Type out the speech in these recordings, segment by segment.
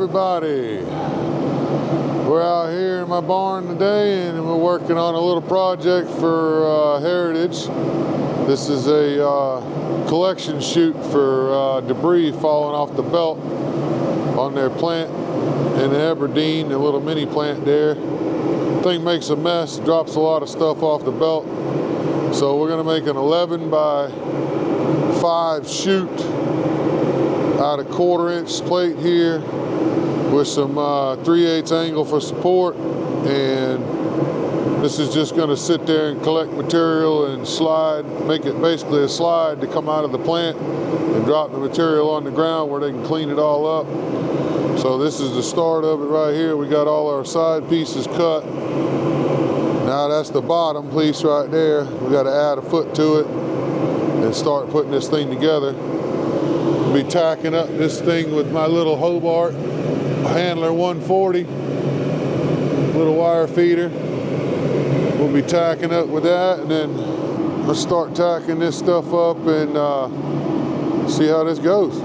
everybody. We're out here in my barn today and we're working on a little project for Heritage. This is a collection chute for debris falling off the belt on their plant in Aberdeen, a little mini plant there. Thing makes a mess, drops a lot of stuff off the belt. So we're gonna make an 11 by 5 chute out of 1/4-inch plate here with some 3/8 angle for support, and this is just going to sit there and collect material and slide, make it basically a slide to come out of the plant and drop the material on the ground where they can clean it all up. So this is the start of it right here. We got all our side pieces cut. Now that's the bottom piece right there. We got to add a foot to it and start putting this thing together. I'll be tacking up this thing with my little Hobart Handler 140 little wire feeder. We'll be tacking up with that, and then let's start tacking this stuff up and see how this goes.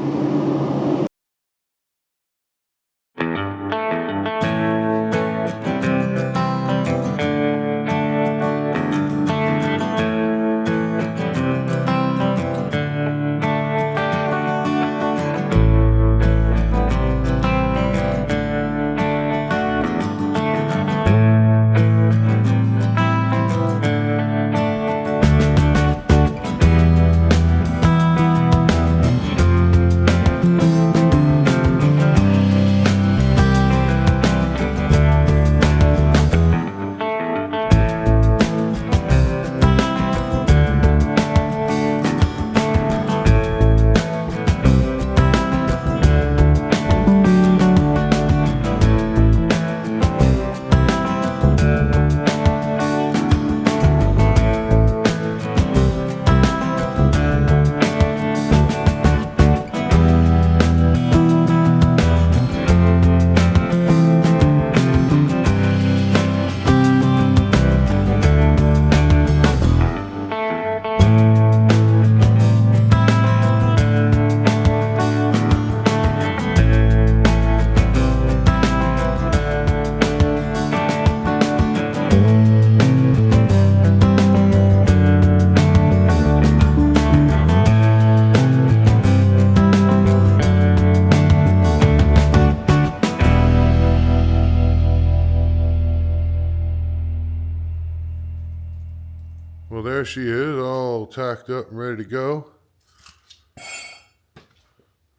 Well, there she is, all tacked up and ready to go.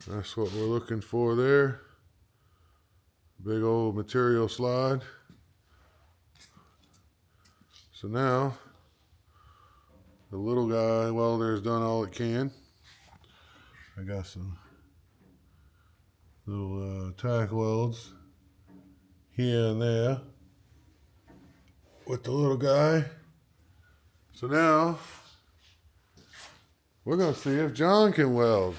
That's what we're looking for there. Big old material slide. So now, the little guy welder's done all it can. I got some little tack welds here and there with the little guy. So now, we're going to see if John can weld.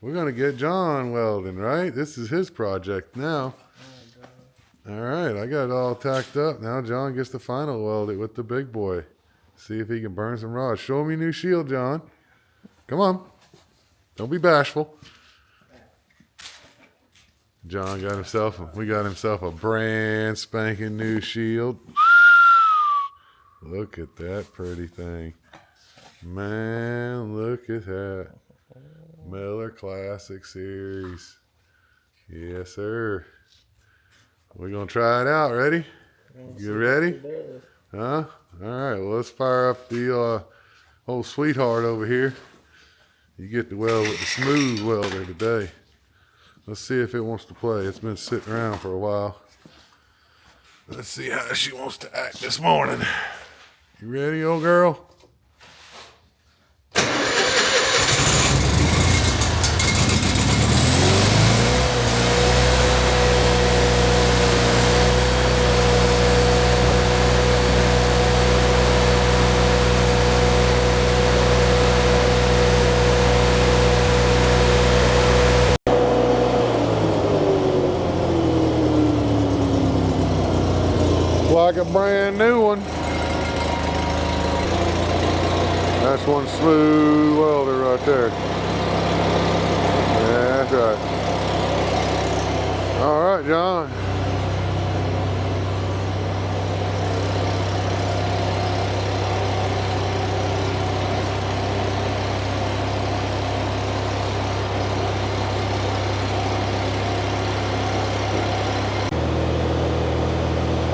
We're going to get John welding, right? This is his project now. All right, I got it all tacked up. Now John gets to final weld it with the big boy. See if he can burn some rods. Show me your new shield, John. Come on. Don't be bashful. John got himself, we got himself a brand spanking new shield. Look at that pretty thing. Man, look at that. Miller Classic Series. Yes, sir. We're going to try it out. Ready? You ready? Huh? All right. Well, let's fire up the old sweetheart over here. You get to weld with the smooth welder today. Let's see if it wants to play. It's been sitting around for a while. Let's see how she wants to act this morning. You ready, old girl? Like a brand new one. That's one smooth welder right there. Yeah, that's right. All right, John.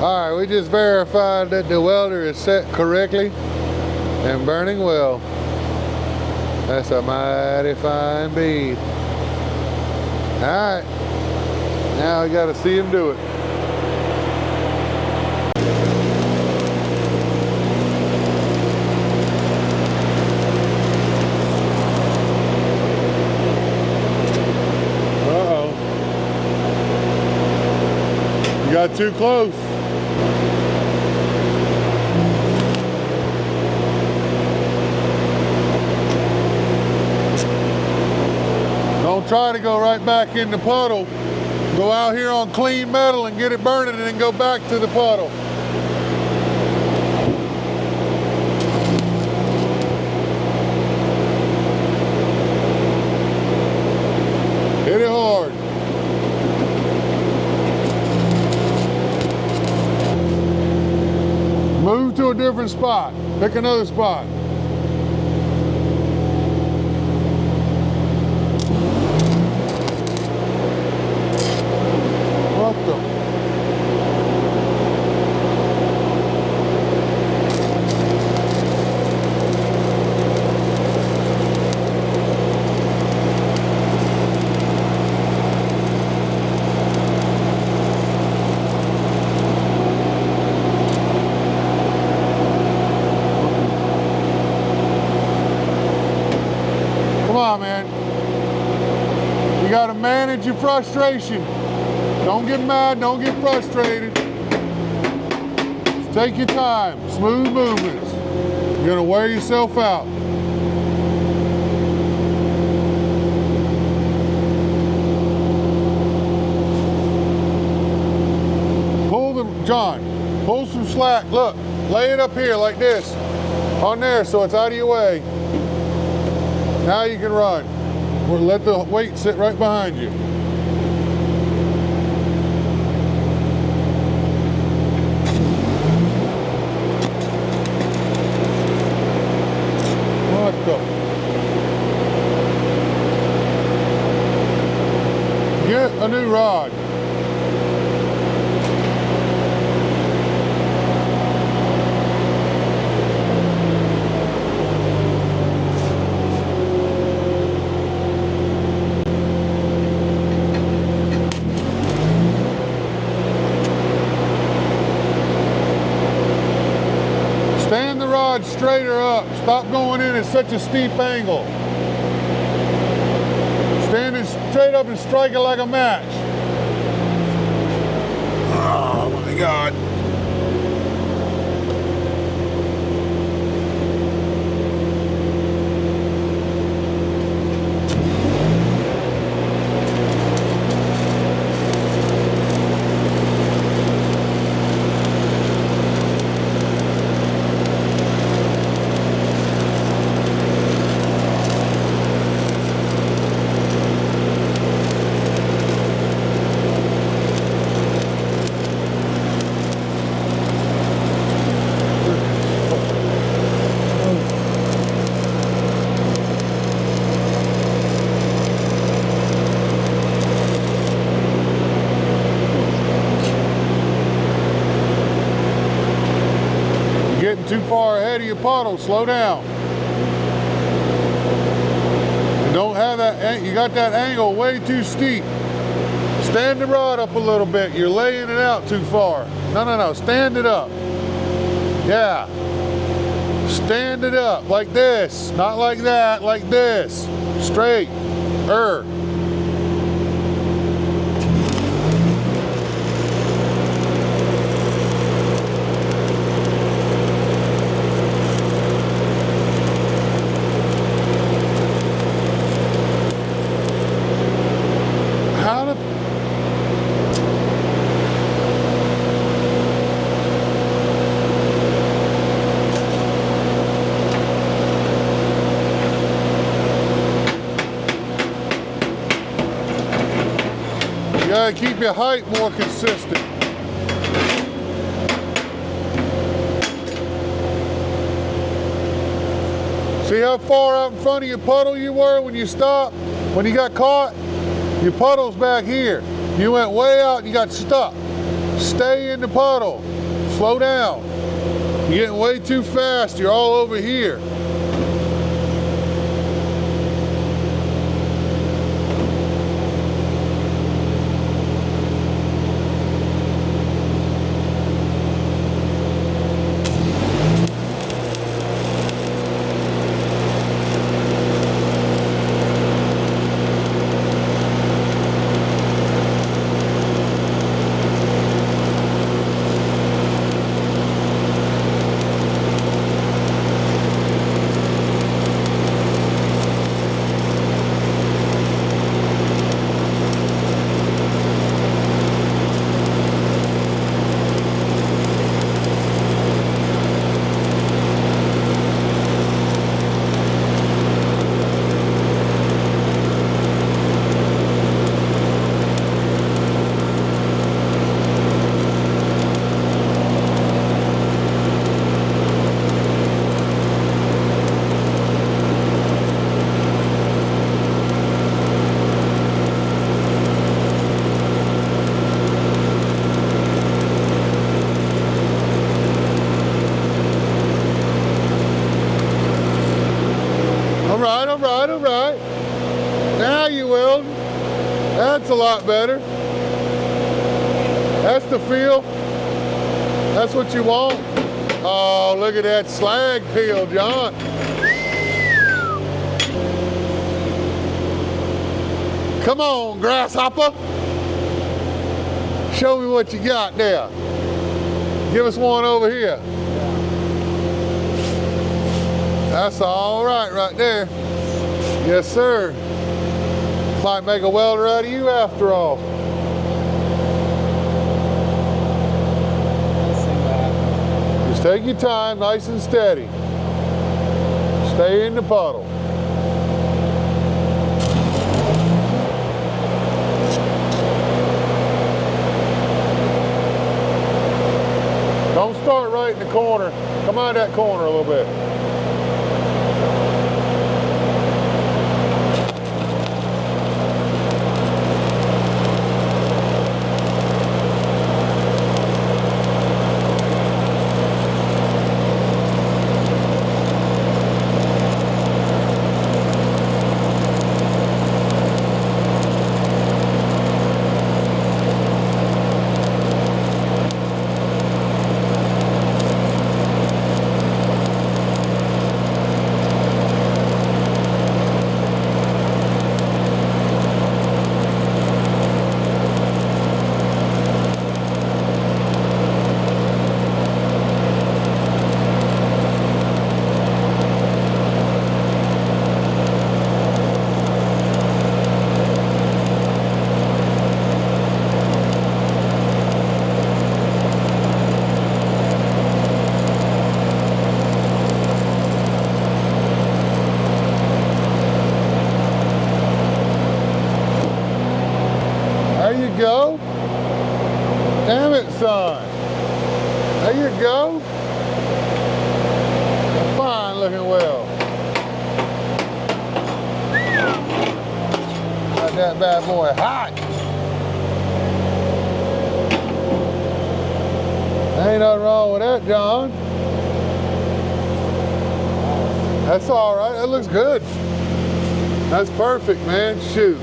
All right, we just verified that the welder is set correctly and burning well. That's a mighty fine bead. All right, now we got to see him do it. Uh-oh. You got too close. Don't try to go right back in the puddle. Go out here on clean metal and get it burning and then go back to the puddle. Hit it hard. Move to a different spot. Pick another spot. What the? Come on, man. You got to manage your frustration. Don't get mad, don't get frustrated. Just take your time, smooth movements. You're gonna wear yourself out. John, pull some slack. Look, lay it up here like this. On there so it's out of your way. Now you can run. Or let the weight sit right behind you. What the? Get a new rod. Stand the rod straighter up. Stop going in at such a steep angle. Stand it straight up and strike it like a match. Oh my God. Getting too far ahead of your puddle, slow down. And don't have that, you got that angle way too steep. Stand the rod up a little bit, you're laying it out too far. No, stand it up. Yeah. Stand it up like this, not like that, like this. Straight. How to... You gotta keep your height more consistent. See how far out in front of your puddle you were when you stopped? When you got caught? Your puddle's back here. You went way out and you got stuck. Stay in the puddle. Slow down. You're getting way too fast. You're all over here. All right. Now you weld. That's a lot better. That's the feel. That's what you want. Oh, look at that slag peel, John. Come on, grasshopper. Show me what you got there. Give us one over here. That's all right there. Yes, sir. Might make a welder out of you after all. Just take your time, nice and steady. Stay in the puddle. Don't start right in the corner. Come out of that corner a little bit. Go. Damn it, son. There you go. A fine looking well. Got that bad boy hot. Ain't nothing wrong with that, John. That's all right. That looks good. That's perfect, man. Shoot.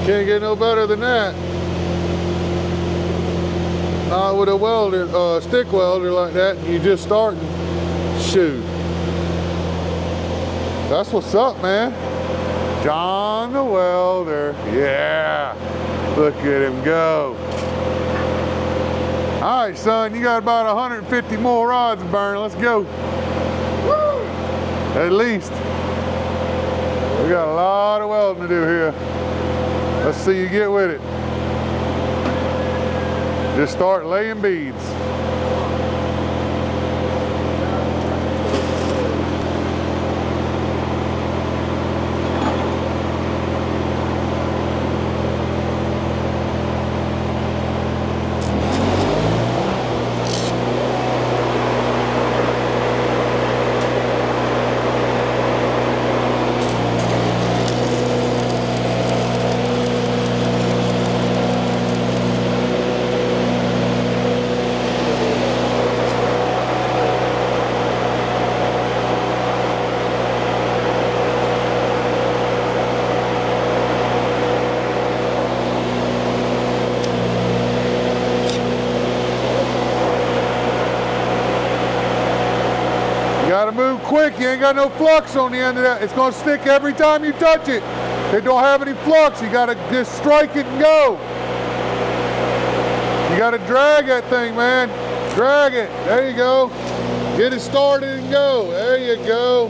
Can't get no better than that. Not with a welder, stick welder like that, and you just starting. Shoot. That's what's up, man. John the welder. Yeah. Look at him go. All right, son, you got about 150 more rods to burn. Let's go. Woo! At least. We got a lot of welding to do here. Let's see you get with it. Just start laying beads. gotta move quick. You ain't got no flux on the end of that. It's gonna stick every time you touch it. It don't have any flux. You gotta just strike it and go. You gotta drag that thing, man. Drag it. There you go. Get it started and go. There you go.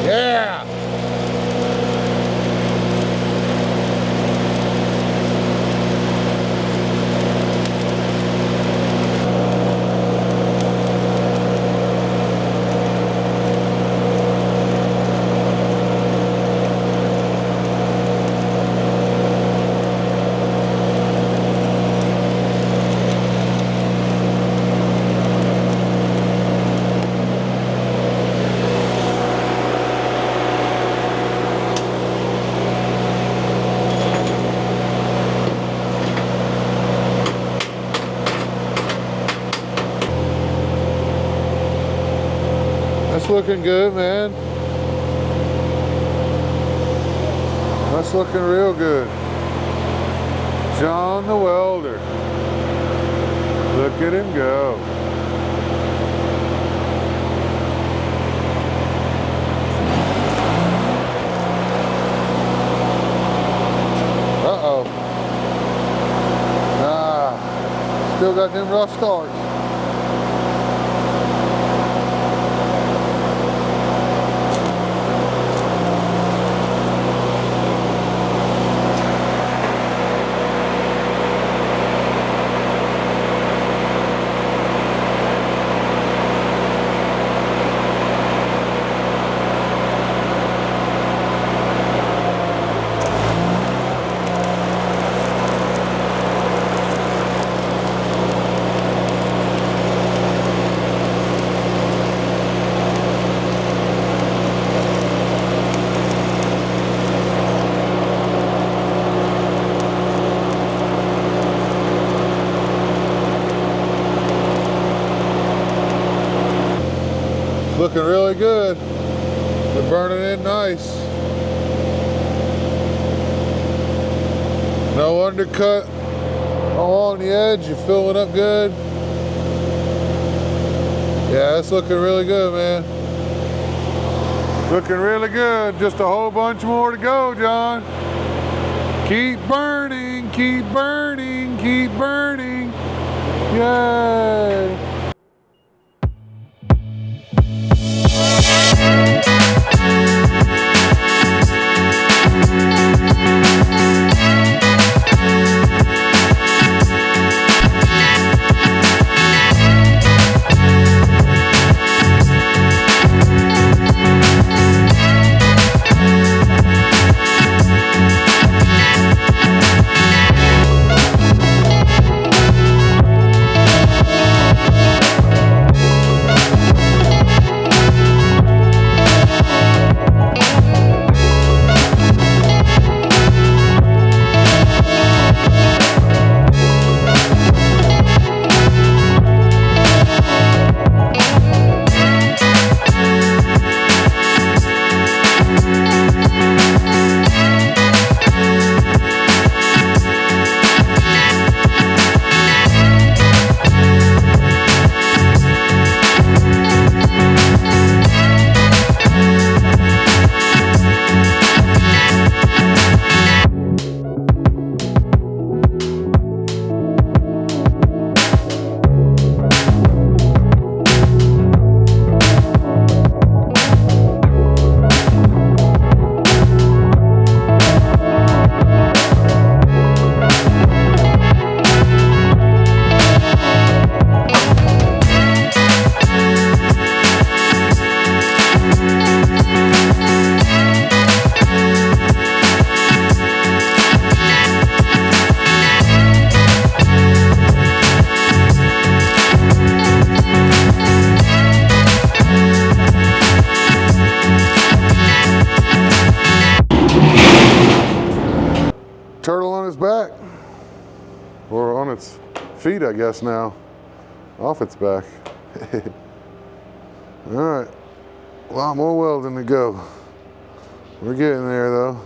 Yeah. That's looking good, man. That's looking real good. John the welder. Look at him go. Uh-oh. Ah, still got them rough starts. Looking really good. They're burning in nice. No undercut along the edge. You're filling up good. Yeah, it's looking really good, man. Looking really good. Just a whole bunch more to go, John. Keep burning, keep burning, keep burning. Yay. Turtle on its back, or on its feet, I guess now, off its back. All right, a lot more welding to go. We're getting there though.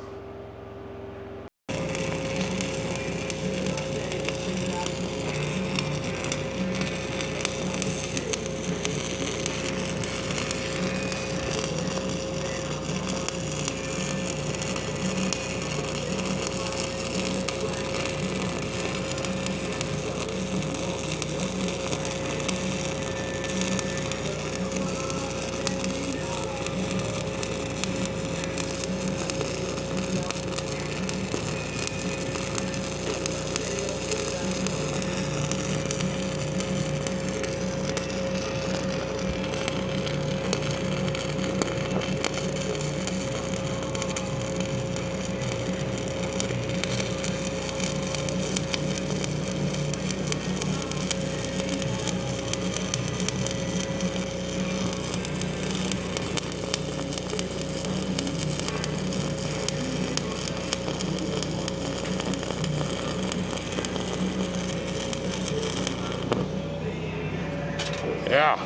Yeah.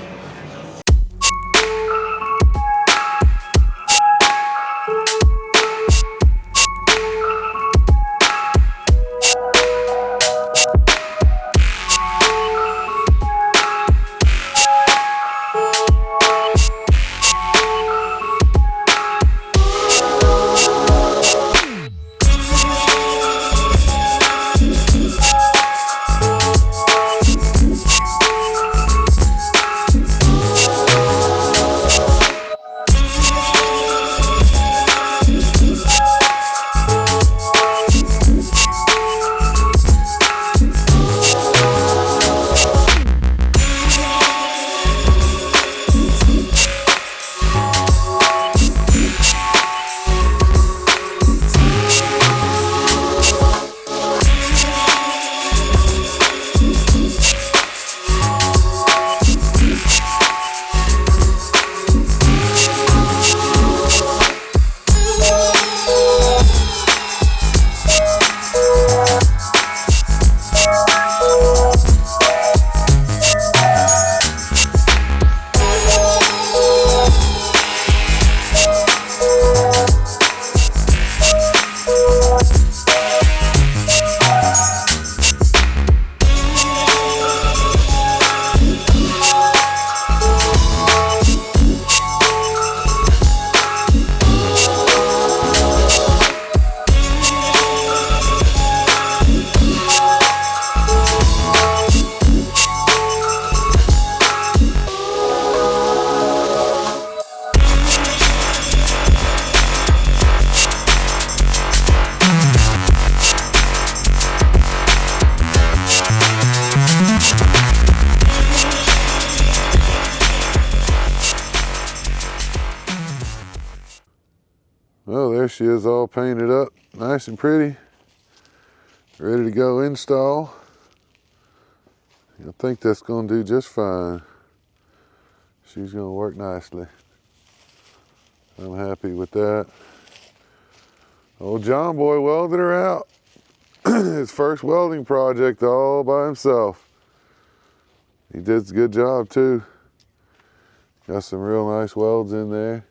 Well, there she is, all painted up, nice and pretty, ready to go install. I think that's going to do just fine. She's going to work nicely. I'm happy with that. Old John Boy welded her out. His first welding project all by himself. He did a good job too. Got some real nice welds in there.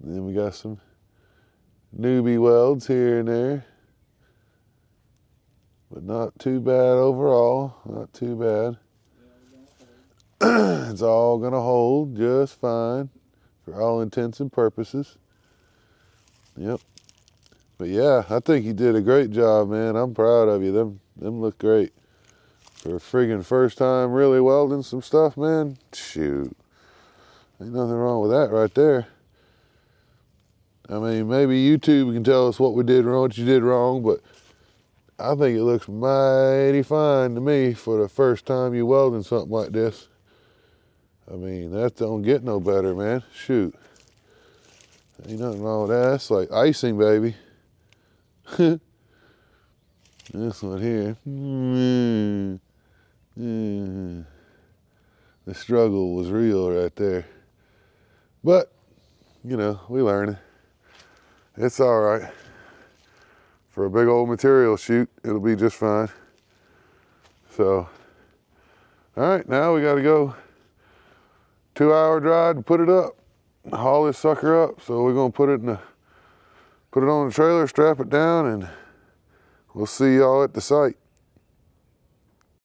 Then we got some newbie welds here and there. But not too bad overall, not too bad. It's all gonna hold just fine for all intents and purposes. Yep. But yeah, I think you did a great job, man. I'm proud of you. Them look great. For a friggin' first time really welding some stuff, man, shoot. Ain't nothing wrong with that right there. I mean, maybe YouTube can tell us what we did wrong, what you did wrong, but I think it looks mighty fine to me for the first time you welding something like this. I mean, that don't get no better, man. Shoot. Ain't nothing wrong with that. That's like icing, baby. This one here. The struggle was real right there. But, you know, we learn it. It's all right. For a big old material shoot, it'll be just fine. So, all right, now we gotta go 2-hour drive to put it up, haul this sucker up. So we're gonna put it on the trailer, strap it down, and we'll see y'all at the site.